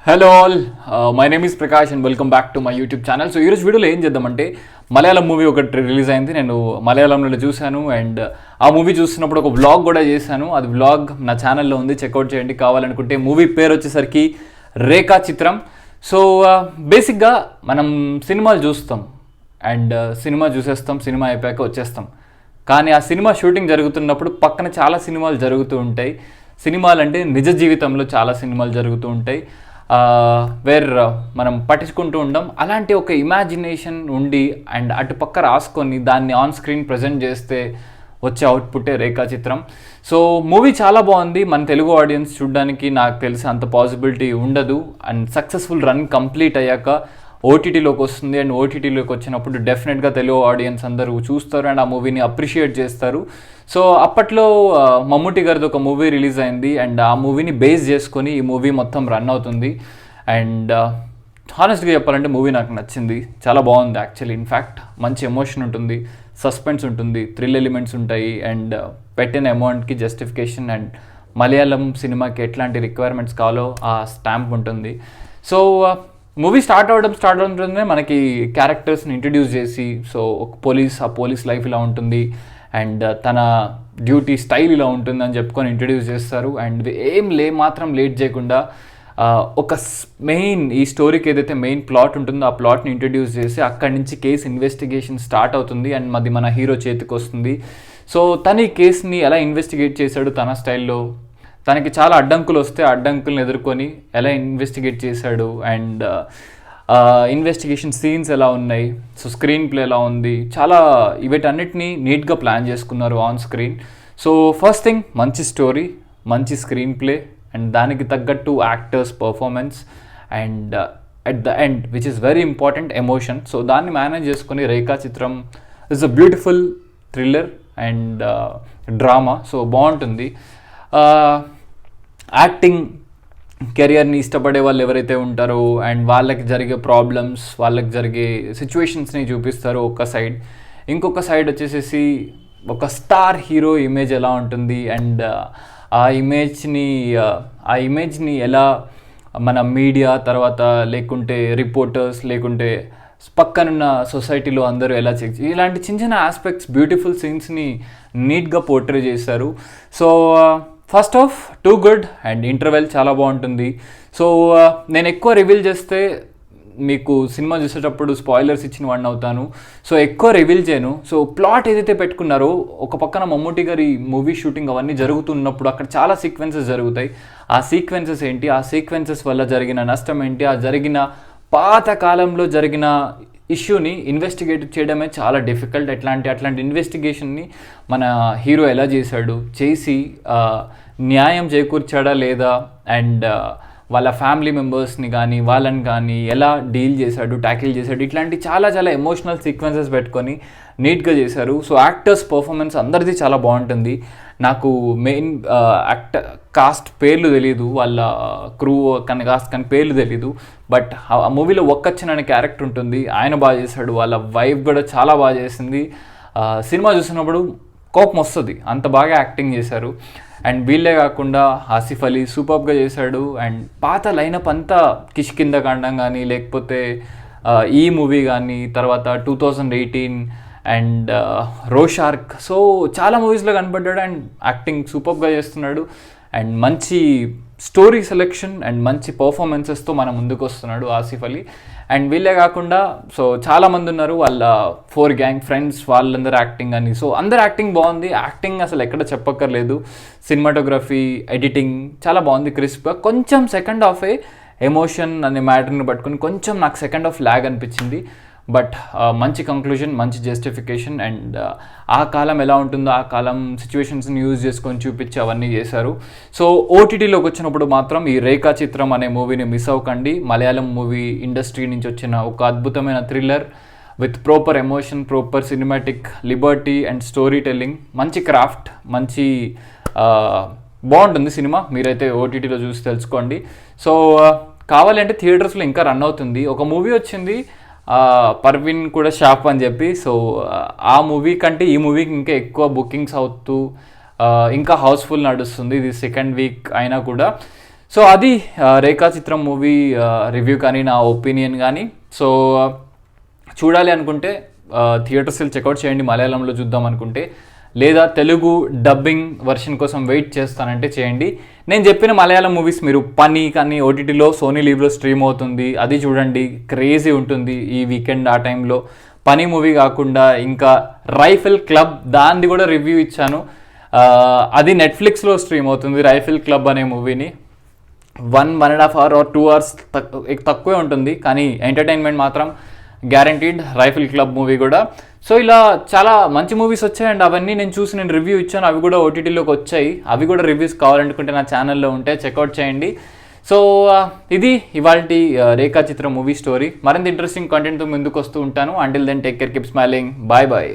Hello all, my name is Prakash and welcome back to my YouTube channel. So ఈరోజు వీడియోలో ఏం చేద్దామంటే, Malayalam movie ఒకటి రిలీజ్ అయింది. నేను మలయాళంలో చూశాను అండ్ ఆ మూవీ చూస్తున్నప్పుడు ఒక వ్లాగ్ కూడా చేశాను. అది వ్లాగ్ నా ఛానల్లో ఉంది, చెక్అవుట్ చేయండి కావాలనుకుంటే. మూవీ పేరు వచ్చేసరికి రేఖా చిత్రం. సో బేసిక్గా మనం సినిమాలు చూస్తాం అండ్ సినిమా చూసేస్తాం, సినిమా అయిపోయాక వచ్చేస్తాం. కానీ ఆ సినిమా షూటింగ్ జరుగుతున్నప్పుడు పక్కన చాలా సినిమాలు జరుగుతూ ఉంటాయి. సినిమాలు అంటే నిజ జీవితంలో చాలా సినిమాలు జరుగుతూ ఉంటాయి, మనం పట్టించుకుంటూ ఉంటాం. అలాంటి ఒక ఇమాజినేషన్ ఉండి అండ్ అటుపక్క రాసుకొని దాన్ని ఆన్ స్క్రీన్ ప్రజెంట్ చేస్తే వచ్చే అవుట్పుట్టే రేఖా చిత్రం. సో మూవీ చాలా బాగుంది. మన తెలుగు ఆడియన్స్ చూడడానికి నాకు తెలిసి అంత పాసిబిలిటీ ఉండదు. అండ్ సక్సెస్ఫుల్ రన్ కంప్లీట్ అయ్యాక ఓటీటీలోకి వస్తుంది. అండ్ ఓటీటీలోకి వచ్చినప్పుడు డెఫినెట్గా తెలుగు ఆడియన్స్ అందరూ చూస్తారు అండ్ ఆ మూవీని అప్రిషియేట్ చేస్తారు. సో అప్పట్లో మమ్ముటి గారిది ఒక మూవీ రిలీజ్ అయింది అండ్ ఆ మూవీని బేస్ చేసుకొని ఈ మూవీ మొత్తం రన్ అవుతుంది. అండ్ హానెస్ట్గా చెప్పాలంటే మూవీ నాకు నచ్చింది, చాలా బాగుంది యాక్చువల్లీ. ఇన్ఫ్యాక్ట్ మంచి ఎమోషన్ ఉంటుంది, సస్పెన్స్ ఉంటుంది, థ్రిల్ ఎలిమెంట్స్ ఉంటాయి అండ్ పెట్టిన అమౌంట్కి జస్టిఫికేషన్ అండ్ మలయాళం సినిమాకి ఎట్లాంటి రిక్వైర్మెంట్స్ కావాలో ఆ స్టాంప్ ఉంటుంది. సో మూవీ స్టార్ట్ అవడంతోనే మనకి క్యారెక్టర్స్ని ఇంట్రడ్యూస్ చేసి, సో ఒక ఆ పోలీస్ లైఫ్ ఇలా ఉంటుంది అండ్ తన డ్యూటీ స్టైల్ ఇలా ఉంటుంది అని చెప్పుకొని ఇంట్రడ్యూస్ చేస్తారు. అండ్ మాత్రం లేట్ చేయకుండా ఒక మెయిన్ ఈ స్టోరీకి ఏదైతే మెయిన్ ప్లాట్ ఉంటుందో ఆ ప్లాట్ని ఇంట్రడ్యూస్ చేసి అక్కడి నుంచి కేసు ఇన్వెస్టిగేషన్ స్టార్ట్ అవుతుంది అండ్ మన హీరో చేతికి వస్తుంది. సో తన ఈ కేసుని ఎలా ఇన్వెస్టిగేట్ చేశాడు తన స్టైల్లో, తనకి చాలా అడ్డంకులు వస్తే ఆ అడ్డంకులను ఎదుర్కొని ఎలా ఇన్వెస్టిగేట్ చేశాడు అండ్ ఇన్వెస్టిగేషన్ సీన్స్ ఎలా ఉన్నాయి, సో స్క్రీన్ ప్లే ఎలా ఉంది, చాలా వీటన్నిటిని నీట్గా ప్లాన్ చేసుకున్నారు on screen. So first thing మంచి స్టోరీ, మంచి స్క్రీన్ ప్లే అండ్ దానికి తగ్గట్టు actors performance and at the end which is very important emotion. So దాన్ని మేనేజ్ చేసుకుని రేఖా చిత్రం is a beautiful thriller and drama. So బాగుంటుంది. యాక్టింగ్ కెరియర్ని ఇష్టపడే వాళ్ళు ఎవరైతే ఉంటారో అండ్ వాళ్ళకి జరిగే ప్రాబ్లమ్స్, వాళ్ళకి జరిగే సిచ్యువేషన్స్ని చూపిస్తారు ఒక సైడ్. ఇంకొక సైడ్ వచ్చేసేసి ఒక స్టార్ హీరో ఇమేజ్ ఎలా ఉంటుంది అండ్ ఆ ఇమేజ్ని ఎలా మన మీడియా తర్వాత లేకుంటే రిపోర్టర్స్ లేకుంటే పక్కనున్న సొసైటీలో అందరూ ఎలా చెక్, ఇలాంటి చిన్న చిన్న ఆస్పెక్ట్స్ బ్యూటిఫుల్ సీన్స్ని నీట్గా పోర్ట్రే చేశారు. So first of too good and interval చాలా బాగుంటుంది. సో నేను ఎక్కువ రివీల్ చేస్తే మీకు సినిమా చూసేటప్పుడు స్పాయిలర్స్ ఇచ్చిన వాడిని అవుతాను. సో ఎక్కువ రివీల్ చేయను. సో ప్లాట్ ఏదైతే పెట్టుకున్నారో, ఒక పక్కన మమ్ముటి గారి మూవీ షూటింగ్ అవన్నీ జరుగుతున్నప్పుడు అక్కడ చాలా సీక్వెన్సెస్ జరుగుతాయి. ఆ సీక్వెన్సెస్ ఏంటి, ఆ సీక్వెన్సెస్ వల్ల జరిగిన నష్టం ఏంటి, ఆ జరిగిన పాత కాలంలో జరిగిన ఇష్యూని ఇన్వెస్టిగేట్ చేయడమే చాలా డిఫికల్ట్. అట్లాంటి ఇన్వెస్టిగేషన్ని మన హీరో ఎలా చేసి న్యాయం చేకూర్చాడా లేదా అండ్ వాళ్ళ ఫ్యామిలీ మెంబర్స్ని కానీ వాళ్ళని కానీ ఎలా ట్యాకిల్ చేశాడు, ఇట్లాంటి చాలా చాలా ఎమోషనల్ సీక్వెన్సెస్ పెట్టుకొని నీట్గా చేశారు. సో యాక్టర్స్ పర్ఫార్మెన్స్ అందరిది చాలా బాగుంటుంది. నాకు మెయిన్ కాస్ట్ పేర్లు తెలీదు, వాళ్ళ క్రూ కానీ పేర్లు తెలీదు. బట్ ఆ మూవీలో ఒక్కచ్చన్ అనే క్యారెక్టర్ ఉంటుంది, ఆయన బాగా చేశాడు. వాళ్ళ వైఫ్ కూడా చాలా బాగా చేసింది. సినిమా చూసినప్పుడు కోపం వస్తుంది, అంత బాగా యాక్టింగ్ చేశారు. అండ్ వీళ్ళే కాకుండా ఆసిఫ్ అలీ సూపర్గా చేశాడు. అండ్ పాత లైనప్ అంతా కిష్కిందకాండం కానీ లేకపోతే ఈ మూవీ కానీ తర్వాత 2018 అండ్ రోషార్క్, సో చాలా మూవీస్లో కనపడ్డాడు అండ్ యాక్టింగ్ సూపర్గా చేస్తున్నాడు. అండ్ మంచి స్టోరీ సెలెక్షన్ అండ్ మంచి పర్ఫార్మెన్సెస్తో మన ముందుకు వస్తున్నాడు ఆసిఫ్ అలీ. అండ్ వీళ్ళే కాకుండా సో చాలామంది ఉన్నారు, వాళ్ళ 4 గ్యాంగ్ ఫ్రెండ్స్, వాళ్ళందరూ యాక్టింగ్ అని. సో అందరు యాక్టింగ్ బాగుంది. యాక్టింగ్ అసలు ఎక్కడ చెప్పక్కర్లేదు. సినిమాటోగ్రఫీ, ఎడిటింగ్ చాలా బాగుంది క్రిస్ప్గా. కొంచెం సెకండ్ హాఫే ఎమోషన్ అనే మ్యాటర్ని పట్టుకుని కొంచెం నాకు సెకండ్ హాఫ్ ల్యాగ్ అనిపించింది. బట్ మంచి కంక్లూజన్, మంచి జస్టిఫికేషన్ అండ్ ఆ కాలం ఎలా ఉంటుందో ఆ కాలం సిచ్యువేషన్స్ని యూజ్ చేసుకొని చూపించి అవన్నీ చేశారు. సో ఓటీటీలోకి వచ్చినప్పుడు మాత్రం ఈ రేఖా చిత్రం అనే మూవీని మిస్ అవ్వకండి. మలయాళం మూవీ ఇండస్ట్రీ నుంచి వచ్చిన ఒక అద్భుతమైన thriller with proper emotion, proper cinematic Liberty and story telling, మంచి క్రాఫ్ట్, మంచి బాగుంటుంది సినిమా. మీరైతే ఓటీటీలో చూసి తెలుసుకోండి. సో కావాలంటే థియేటర్స్లో ఇంకా రన్ అవుతుంది. ఒక మూవీ వచ్చింది పర్వీన్ కూడా షాప్ అని చెప్పి, సో ఆ మూవీ కంటే ఈ మూవీకి ఇంకా ఎక్కువ బుకింగ్స్ అవుతూ ఇంకా హౌస్ఫుల్ నడుస్తుంది. ఇది సెకండ్ వీక్ అయినా కూడా. సో అది రేఖాచిత్రం మూవీ రివ్యూ కానీ నా ఒపీనియన్ కానీ. సో చూడాలి అనుకుంటే థియేటర్స్ చెక్అవుట్ చేయండి, మలయాళంలో చూద్దాం అనుకుంటే. లేదా తెలుగు డబ్బింగ్ వర్షన్ కోసం వెయిట్ చేస్తానంటే చేయండి. నేను చెప్పిన మలయాళం మూవీస్ మీరు పని కానీ ఓటీటీలో సోనీ లీవ్లో స్ట్రీమ్ అవుతుంది, అది చూడండి, క్రేజీ ఉంటుంది ఈ వీకెండ్ ఆ టైంలో. పని మూవీ కాకుండా ఇంకా రైఫిల్ క్లబ్, దాన్ని కూడా రివ్యూ ఇచ్చాను, అది నెట్ఫ్లిక్స్లో స్ట్రీమ్ అవుతుంది. రైఫిల్ క్లబ్ అనే మూవీని 1.5 hours or 2 hours తక్కువే ఉంటుంది, కానీ ఎంటర్టైన్మెంట్ మాత్రం గ్యారంటీడ్. రైఫిల్ క్లబ్ మూవీ కూడా. సో ఇలా చాలా మంచి మూవీస్ వచ్చాయి అండ్ అవన్నీ నేను చూసి నేను రివ్యూ ఇచ్చాను, అవి కూడా ఓటీటీలోకి వచ్చాయి. అవి కూడా రివ్యూస్ కావాలనుకుంటే నా ఛానల్లో ఉంటే చెక్అవుట్ చేయండి. సో ఇది ఇవాల్టి రేఖాచిత్రం మూవీ స్టోరీ. మరింత ఇంట్రెస్టింగ్ కంటెంట్తో ముందుకు వస్తూ ఉంటాను. Until then take care, keep smiling, bye bye.